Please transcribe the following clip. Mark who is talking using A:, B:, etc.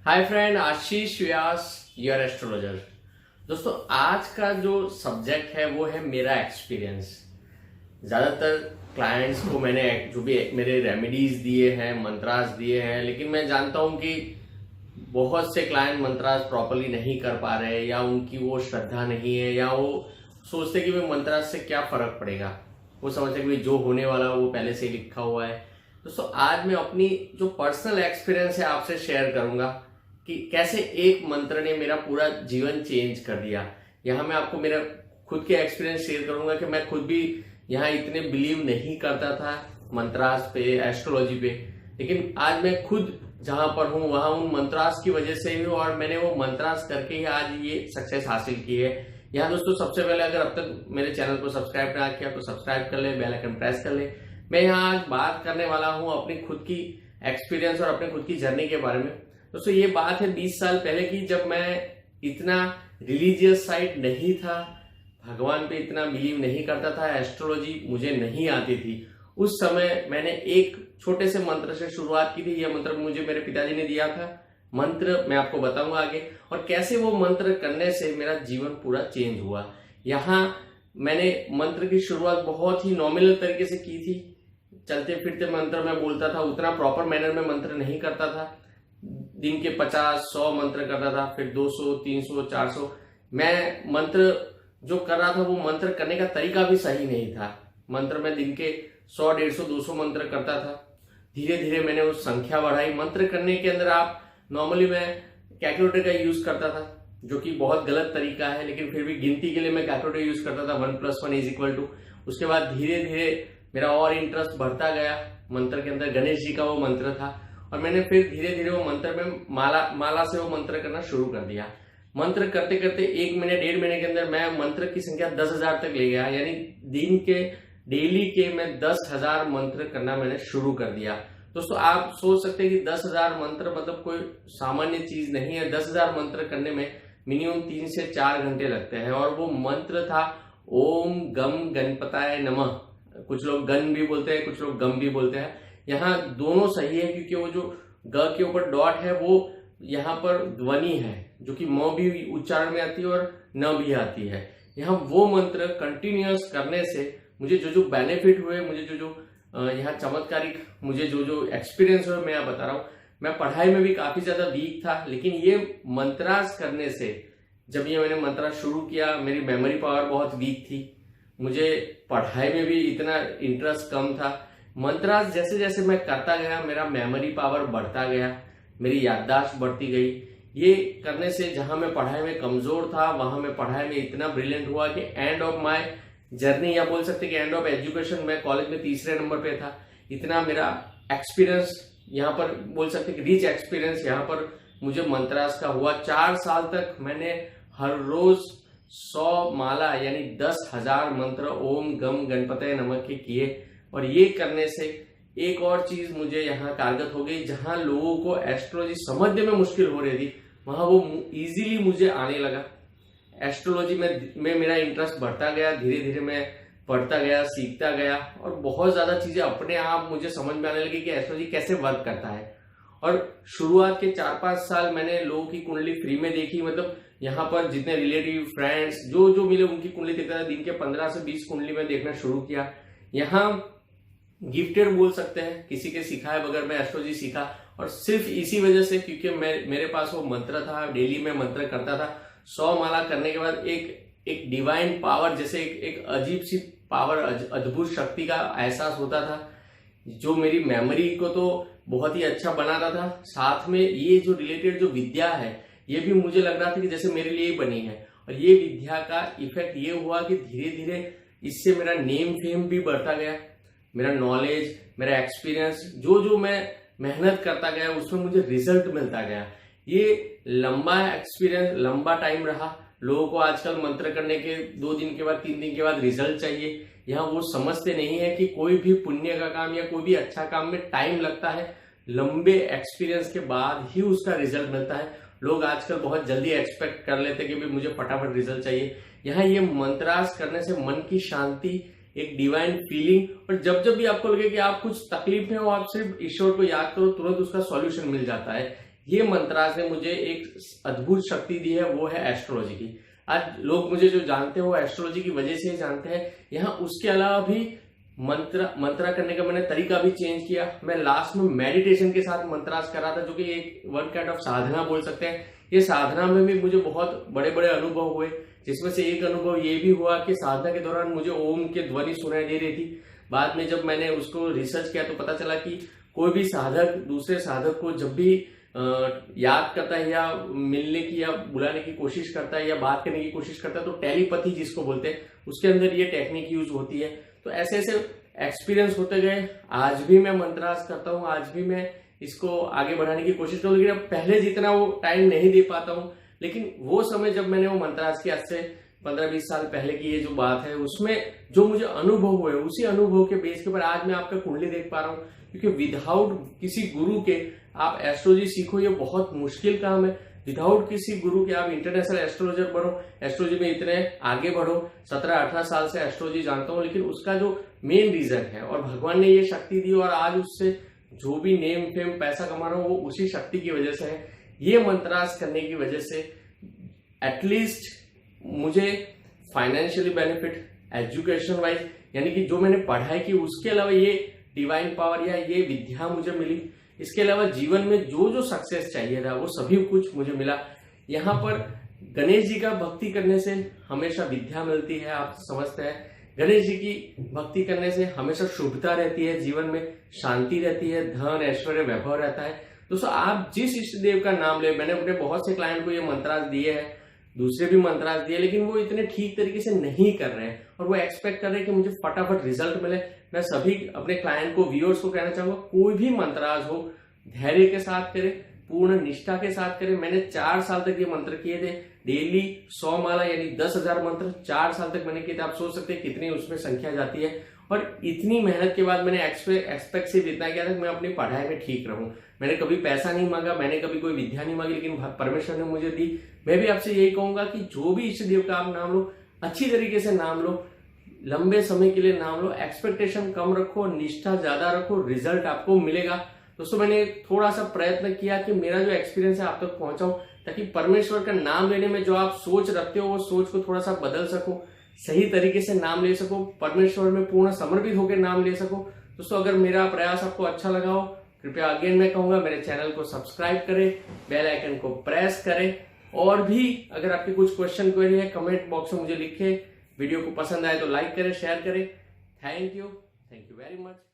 A: Hi friend, Ashish Vyas, your astrologer. दोस्तों, आज का जो सब्जेक्ट है वो है मेरा एक्सपीरियंस। ज़्यादातर क्लाइंट्स को मैंने जो भी मेरे रेमेडीज दिए हैं, मंत्रास दिए हैं, लेकिन मैं जानता हूं कि बहुत से क्लाइंट मंत्रास प्रॉपरली नहीं कर पा रहे हैं, या उनकी वो श्रद्धा नहीं है, या वो सोचते कि भाई मंत्रास से क्या फर्क पड़ेगा। वो समझते कि भाई जो होने वाला वो पहले से ही लिखा हुआ है। दोस्तों, आज मैं अपनी जो पर्सनल एक्सपीरियंस है आपसे शेयर करूंगा कि कैसे एक मंत्र ने मेरा पूरा जीवन चेंज कर दिया। यहाँ मैं आपको मेरा खुद के एक्सपीरियंस शेयर करूंगा कि मैं खुद भी यहाँ इतने बिलीव नहीं करता था मंत्रास पे, एस्ट्रोलॉजी पे, लेकिन आज मैं खुद जहां पर हूँ वहां उन मंत्रास की वजह से ही, और मैंने वो मंत्रास करके ही आज ये सक्सेस हासिल की है। यहाँ दोस्तों, सबसे पहले अगर अब तक मेरे चैनल को सब्सक्राइब ना किया तो सब्सक्राइब कर ले, बेल आइकन प्रेस कर ले। मैं यहाँ आज बात करने वाला हूँ अपनी खुद की एक्सपीरियंस और अपनी खुद की जर्नी के बारे में। दोस्तों, ये बात है 20 साल पहले की, जब मैं इतना रिलीजियस साइड नहीं था, भगवान पे इतना बिलीव नहीं करता था, एस्ट्रोलॉजी मुझे नहीं आती थी। उस समय मैंने एक छोटे से मंत्र से शुरुआत की थी। यह मंत्र मुझे मेरे पिताजी ने दिया था। मंत्र मैं आपको बताऊंगा आगे, और कैसे वो मंत्र करने से मेरा जीवन पूरा चेंज हुआ। यहाँ मैंने मंत्र की शुरुआत बहुत ही नॉमिनल तरीके से की थी। चलते फिरते मंत्र मैं बोलता था, उतना प्रॉपर मैनर में मंत्र नहीं करता था। दिन के 50-100 मंत्र करता था, फिर 200, 300, 400। मैं मंत्र जो कर रहा था वो मंत्र करने का तरीका भी सही नहीं था। मंत्र में दिन के 100, 150, 200 मंत्र करता था। धीरे धीरे मैंने उस संख्या बढ़ाई। मंत्र करने के अंदर आप नॉर्मली मैं कैलकुलेटर का यूज करता था, जो कि बहुत गलत तरीका है, लेकिन फिर भी गिनती के लिए मैं कैलकुलेटर यूज करता था। 1 + 1 = 2। उसके बाद धीरे धीरे मेरा और इंटरेस्ट बढ़ता गया मंत्र के अंदर। गणेश जी का वो मंत्र था, और मैंने फिर धीरे धीरे वो मंत्र में माला से वो मंत्र करना शुरू कर दिया। मंत्र करते करते 1 महीने 1.5 महीने के अंदर मैं मंत्र की संख्या 10,000 तक ले गया। यानी दिन के डेली के मैं 10,000 मंत्र करना मैंने शुरू कर दिया। दोस्तों, आप सोच सकते हैं कि 10,000 मंत्र मतलब कोई सामान्य चीज नहीं है। 10,000 मंत्र करने में मिनिमम 3 से 4 घंटे लगते हैं। और वो मंत्र था ओम गम गणपताय नमः। कुछ लोग गण भी बोलते हैं, कुछ लोग गम भी बोलते हैं। यहाँ दोनों सही है, क्योंकि वो जो ग के ऊपर डॉट है वो यहाँ पर ध्वनि है, जो कि म भी उच्चारण में आती है और न भी आती है। यहाँ वो मंत्र कंटिन्यूअस करने से मुझे जो जो बेनिफिट हुए, मुझे जो जो यहाँ चमत्कारिक मुझे जो जो एक्सपीरियंस हुए, मैं बता रहा हूँ। मैं पढ़ाई में भी काफी ज्यादा वीक था, लेकिन ये मंत्रास करने से, जब ये मैंने मंत्रास शुरू किया, मेरी मेमोरी पावर बहुत वीक थी। मुझे पढ़ाई में भी इतना इंटरेस्ट कम था। मंत्रास जैसे जैसे मैं करता गया, मेरा मेमोरी पावर बढ़ता गया, मेरी याददाश्त बढ़ती गई। ये करने से जहां मैं पढ़ाई में कमजोर था, वहां मैं पढ़ाई में इतना ब्रिलियंट हुआ कि एंड ऑफ माय जर्नी, या बोल सकते कि एंड ऑफ एजुकेशन, मैं कॉलेज में तीसरे नंबर पे था। इतना मेरा एक्सपीरियंस यहाँ पर बोल सकते कि रिच एक्सपीरियंस यहाँ पर मुझे मंत्रास का हुआ। 4 साल तक मैंने हर रोज 100 माला यानी 10,000 मंत्र ओम गम गणपतये नमः के किए। और ये करने से एक और चीज मुझे यहाँ कारगर हो गई। जहां लोगों को एस्ट्रोलॉजी समझने में मुश्किल हो रही थी, वहां वो इजीली मुझे आने लगा। एस्ट्रोलॉजी में मेरा इंटरेस्ट बढ़ता गया। धीरे धीरे मैं पढ़ता गया, सीखता गया, और बहुत ज्यादा चीजें अपने आप मुझे समझ में आने लगी कि एस्ट्रोलॉजी कैसे वर्क करता है। और शुरुआत के 4-5 साल मैंने लोगों की कुंडली फ्री में देखी। मतलब यहाँ पर जितने रिलेटिव, फ्रेंड्स जो मिले, उनकी कुंडली देखता था। दिन के 15 से 20 कुंडली में देखना शुरू किया। यहाँ गिफ्टेड बोल सकते हैं, किसी के सिखाए बगैर मैं एस्ट्रोलॉजी सीखा। और सिर्फ इसी वजह से, क्योंकि मेरे पास वो मंत्र था, डेली में मंत्र करता था। 100 माला करने के बाद एक डिवाइन पावर, जैसे एक अजीब सी पावर, अद्भुत शक्ति का एहसास होता था, जो मेरी मेमोरी को तो बहुत ही अच्छा बनाता था। साथ में ये जो रिलेटेड जो विद्या है, ये भी मुझे लग रहा था कि जैसे मेरे लिए ही बनी है। और ये विद्या का इफेक्ट ये हुआ कि धीरे धीरे इससे मेरा नेम फेम भी बढ़ता गया। मेरा नॉलेज, मेरा एक्सपीरियंस, जो मैं मेहनत करता गया, उसमें मुझे रिजल्ट मिलता गया। ये लंबा एक्सपीरियंस, लंबा टाइम रहा। लोगों को आजकल मंत्र करने के 2 दिन के बाद, 3 दिन के बाद रिजल्ट चाहिए। यहाँ वो समझते नहीं है कि कोई भी पुण्य का काम या कोई भी अच्छा काम में टाइम लगता है। लंबे एक्सपीरियंस के बाद ही उसका रिजल्ट मिलता है। लोग आजकल बहुत जल्दी एक्सपेक्ट कर लेते हैं कि मुझे फटाफट रिजल्ट चाहिए। यहाँ ये मंत्रास करने से मन की शांति, एक डिवाइन फीलिंग, और जब जब भी आपको लगे कि आप कुछ तकलीफ में हो, आप सिर्फ ईश्वर को याद करो, तुरंत उसका सॉल्यूशन मिल जाता है। ये मंत्रास ने मुझे एक अद्भुत शक्ति दी है, वो है एस्ट्रोलॉजी की। आज लोग मुझे जो जानते हैं वो एस्ट्रोलॉजी की वजह से ही जानते हैं। यहाँ उसके अलावा भी मंत्रा करने का मैंने तरीका भी चेंज किया। मैं लास्ट में मेडिटेशन के साथ मंत्रास कर रहा था, जो कि एक वन काइंड ऑफ साधना बोल सकते हैं। ये साधना में भी मुझे बहुत बड़े बड़े अनुभव हुए, जिसमें से एक अनुभव ये भी हुआ कि साधना के दौरान मुझे ओम के ध्वनि सुनाई दे रही थी। बाद में जब मैंने उसको रिसर्च किया तो पता चला कि कोई भी साधक दूसरे साधक को जब भी याद करता है या मिलने की या बुलाने की कोशिश करता है या बात करने की कोशिश करता है, तो टेलीपैथी जिसको बोलते हैं, उसके अंदर ये टेक्निक यूज होती है। तो ऐसे ऐसे एक्सपीरियंस होते गए। आज भी मैं मंत्रास करता हूँ, आज भी मैं इसको आगे बढ़ाने की कोशिश करूँ, लेकिन अब पहले जितना वो टाइम नहीं दे पाता हूँ। लेकिन वो समय जब मैंने वो मंत्रास की, आज से 15-20 साल पहले की ये जो बात है, उसमें जो मुझे अनुभव हुए, उसी अनुभव के बेस के ऊपर आज मैं आपका कुंडली देख पा रहा हूँ। क्योंकि विदाउट किसी गुरु के आप एस्ट्रोलॉजी सीखो, ये बहुत मुश्किल काम है। विदाउट किसी गुरु के आप इंटरनेशनल एस्ट्रोलॉजर बनो, एस्ट्रोलॉजी में इतने आगे बढ़ो। 17-18 साल से एस्ट्रोलॉजी जानता हूँ, लेकिन उसका जो मेन रीजन है, और भगवान ने ये शक्ति दी और आज उससे जो भी नेम फेम पैसा कमा रहा हूँ वो उसी शक्ति की वजह से है। ये मंत्रास करने की वजह से एटलीस्ट मुझे फाइनेंशियली बेनिफिट, एजुकेशन वाइज, यानी कि जो मैंने पढ़ाई की उसके अलावा ये डिवाइन पावर या ये विद्या मुझे मिली। इसके अलावा जीवन में जो जो सक्सेस चाहिए था वो सभी कुछ मुझे मिला। यहाँ पर गणेश जी का भक्ति करने से हमेशा विद्या मिलती है, आप समझते हैं। गणेश जी की भक्ति करने से हमेशा शुभता रहती है, जीवन में शांति रहती है, धन ऐश्वर्य वैभव रहता है। दोस्तों, आप जिस इष्ट देव का नाम ले, मैंने अपने बहुत से क्लाइंट को ये मंत्रास दिए हैं, दूसरे भी मंत्रास दिए, लेकिन वो इतने ठीक तरीके से नहीं कर रहे हैं और वो एक्सपेक्ट कर रहे हैं कि मुझे फटाफट रिजल्ट मिले। मैं सभी अपने क्लाइंट को, व्यूअर्स को कहना चाहूंगा, कोई भी मंत्रास हो धैर्य के साथ करें, पूर्ण निष्ठा के साथ करें। मैंने 4 साल तक ये मंत्र किए थे, डेली 100 माला यानी 10,000 मंत्र 4 साल तक मैंने किए थे। आप सोच सकते हैं कितनी उसमें संख्या जाती है। और इतनी मेहनत के बाद मैंने एक्सपेक्ट सिर्फ इतना किया था कि मैं अपनी पढ़ाई में ठीक रहूं। मैंने कभी पैसा नहीं मांगा, मैंने कभी कोई विद्या नहीं मांगी, लेकिन परमेश्वर ने मुझे दी। मैं भी आपसे यही कहूंगा कि जो भी इष्ट देव का आप नाम लो, अच्छी तरीके से नाम लो, लंबे समय के लिए नाम लो, एक्सपेक्टेशन कम रखो, निष्ठा ज्यादा रखो, रिजल्ट आपको मिलेगा। दोस्तों, मैंने थोड़ा सा प्रयत्न किया कि मेरा जो एक्सपीरियंस है आप तक पहुंचाऊं, ताकि परमेश्वर का नाम लेने में जो आप सोच रखते हो वो सोच को थोड़ा सा बदल सको, सही तरीके से नाम ले सको, परमेश्वर में पूर्ण समर्पित होकर नाम ले सको। दोस्तों, अगर मेरा प्रयास आपको अच्छा लगा हो, कृपया अगेन मैं कहूंगा मेरे चैनल को सब्सक्राइब करें, बेल आइकन को प्रेस करें, और भी अगर आपके कुछ क्वेश्चन क्वेरी है कमेंट बॉक्स में मुझे लिखें। वीडियो को पसंद आए तो लाइक करें, शेयर करें। Thank you very much.